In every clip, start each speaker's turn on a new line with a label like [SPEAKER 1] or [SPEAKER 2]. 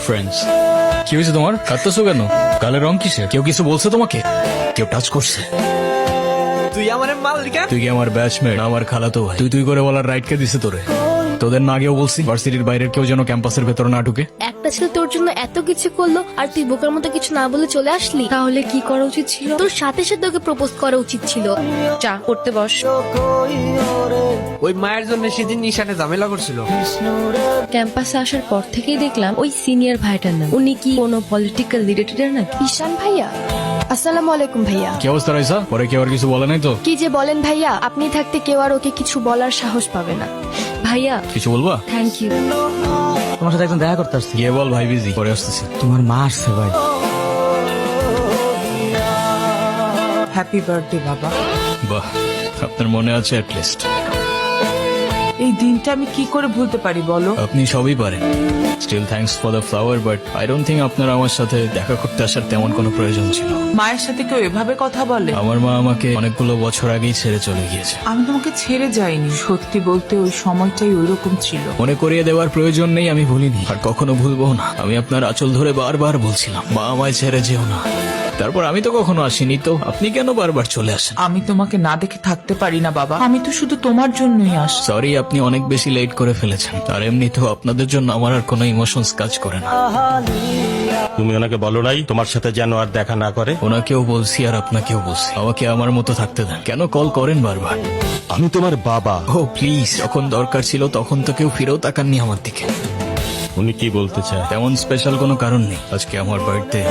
[SPEAKER 1] Friends, কি হয়েছে তোমার? কাঁদতেছো কেন? গালের রং কিসে? কেউ কিছু বলছে তোমাকে? কেউ টাচ করছে?
[SPEAKER 2] তুই আমার মালিকা?
[SPEAKER 1] তুই কি আমার ব্যাচমেট? আমার খালাতো ভাই। তুই করে বলার রাইট কে দিছে তোরে? তোদের না আগেও বলছি ভার্সিটির বাইরের কেউ যেন ক্যাম্পাসের ভেতর না ঢুকে।
[SPEAKER 3] একটা ছেলে তোর জন্য এত কিছু করলো আর তুই বোকার মতো কিছু না বলে চলে আসলি।
[SPEAKER 4] তাহলে কি করা উচিত ছিল?
[SPEAKER 3] তোর সাথে সাথে ওকে প্রপোজ করা উচিত ছিল।
[SPEAKER 4] চা করতে বস।
[SPEAKER 2] ওই মায়ের জন্য সেদিন নিশানে ঝামেলা করছিল।
[SPEAKER 4] ক্যাম্পাসে আসার পর থেকেই দেখলাম ওই সিনিয়র ভাইটার নাম। উনি কি কোনো পলিটিক্যাল রিলেটেড নাকি?
[SPEAKER 5] ঈশান ভাইয়া, আসসালামু আলাইকুম ভাইয়া।
[SPEAKER 1] কি অবস্থা রাইসা? পরে কেউ আর কিছু বলে নাই তো?
[SPEAKER 5] কি যে বলেন ভাইয়া, আপনি থাকতে কেউ আর ওকে কিছু বলার সাহস পাবে না।
[SPEAKER 4] ভাইয়া
[SPEAKER 1] কিছু বলবা?
[SPEAKER 4] Thank you.
[SPEAKER 6] তোমার সাথে একজন দেখা করতে আসছি।
[SPEAKER 1] গিয়ে বল ভাই বিজি, পরে আসতেছি।
[SPEAKER 6] তোমার মা আসছে ভাই।
[SPEAKER 7] হ্যাপি বার্থডে বাবা।
[SPEAKER 1] বাহ, আপনার মনে আছে অ্যাটলিস্ট।
[SPEAKER 7] এই দিনটা আমি কি করে ভুলতে পারি বলো?
[SPEAKER 1] আপনি সবই পারেন। Still thanks for the flower, but I don't think আপনার আমার সাথে দেখা করতে আসার তেমন কোনো প্রয়োজন ছিল।
[SPEAKER 7] মায়ের সাথে কেউ এভাবে কথা বলে?
[SPEAKER 1] আমার মা আমাকে অনেকগুলো বছর আগেই ছেড়ে চলে গিয়েছে।
[SPEAKER 7] আমি তোমাকে ছেড়ে যাইনি, সত্যি বলতে ওই সময়টাই ওইরকম ছিল।
[SPEAKER 1] মনে করিয়ে দেওয়ার প্রয়োজন নেই, আমি ভুলিনি আর কখনো ভুলবো না। আমি আপনার আঁচল ধরে বারবার বলছিলাম, মা আমায় ছেড়ে যেও না। তারপর আমি তো কখনো আসিনি, তো আপনি কেন বারবার চলে আসেন?
[SPEAKER 7] আমি তোমাকে না দেখে থাকতে পারি না বাবা, আমি তো শুধু তোমার জন্যই আসি।
[SPEAKER 1] সরি, আপনি অনেক বেশি লেট করে ফেলেছেন। আর এমনিতেও আপনাদের জন্য আমার আর কোনো ইমোশনস কাজ করে না।
[SPEAKER 8] তুমি ওনাকে বলো নাই তোমার সাথে যেন আর দেখা না করে?
[SPEAKER 1] ওনাকেও বলছি আর আপনাকেও বলছি, আমাকে আমার মতো থাকতে দেন। কেন কল করেন বারবার?
[SPEAKER 8] আমি তোমার বাবা।
[SPEAKER 1] ও প্লিজ, যখন দরকার ছিল তখন তো কেউ ফিরেও তাকাননি আমার দিকে।
[SPEAKER 8] উনি কি বলতে চায়?
[SPEAKER 1] তেমন স্পেশাল কোনো কারণ নেই, আজকে আমার বার্থডে।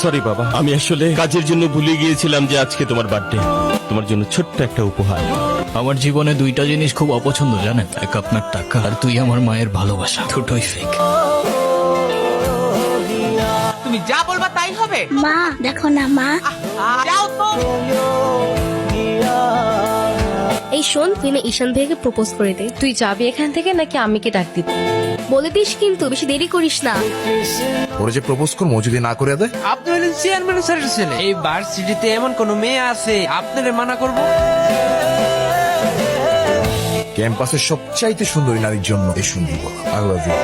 [SPEAKER 8] সরি বাবা, আমি আসলে কাজের জন্য ভুলে গিয়েছিলাম যে আজকে তোমার বার্থডে। তোমার জন্য ছোট্ট একটা উপহার।
[SPEAKER 1] আমার জীবনে দুইটা জিনিস খুব অপছন্দ জানেন, এক আপনার টাকা আর তুই আমার মায়ের ভালোবাসা। দুটোই ফেক।
[SPEAKER 7] তুমি যা বলবা তাই হবে।
[SPEAKER 3] মা দেখো না মা।
[SPEAKER 7] যাও তো।
[SPEAKER 3] এই শোন, তুই না ঈশান ভাইকে প্রপোজ করে দে।
[SPEAKER 4] তুই যাবি এখান থেকে নাকি আমিকে ডাক দিব?
[SPEAKER 3] বলে দিস কিন্তু, বেশি দেরি করিস না।
[SPEAKER 9] ওরা যে প্রপোজ করবো যদি না করে দেয়?
[SPEAKER 2] আপনি হলেন চেয়ারম্যান স্যারের ছেলে। এই ভার্সিটিতে এমন কোন মেয়ে আছে আপনারে মানা করব?
[SPEAKER 9] ক্যাম্পাসের সবচাইতে সুন্দরী নারীর জন্য এই সুন্দর আই লাভ ইউ।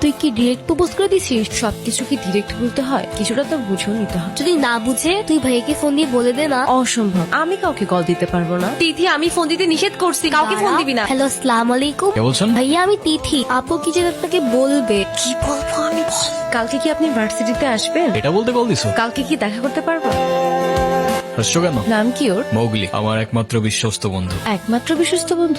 [SPEAKER 4] তুই কি ডিরেক্ট প্রপোজ করে দিছিস? সবকিছু কি ডিরেক্ট বলতে হয়? কিছুটা তো বুঝেও নিতে হয়।
[SPEAKER 3] যদি না বুঝে তুই ভাইকে ফোন দিয়ে বলে দে না।
[SPEAKER 4] অসম্ভব, আমি কাউকে কল দিতে পারবো না। তিথি, আমি ফোন দিতে নিষেধ করছি, কাউকে ফোন দিবি না।
[SPEAKER 3] হ্যালো, আসসালামু আলাইকুম।
[SPEAKER 1] কে বলছেন?
[SPEAKER 3] ভাইয়া আমি তিথি। আপু কি যেন আপনাকে বলবে। কি বলবো আমি?
[SPEAKER 4] কালকে কি আপনি ভার্সিটিতে আসবেন?
[SPEAKER 1] এটা বলতে কল দিছো?
[SPEAKER 4] কালকে কি দেখা করতে পারবো?
[SPEAKER 1] হাসছো কেন?
[SPEAKER 4] নাম কি ওর?
[SPEAKER 1] মৌগলি, আমার একমাত্র বিশ্বস্ত বন্ধু।
[SPEAKER 4] একমাত্র বিশ্বস্ত বন্ধু?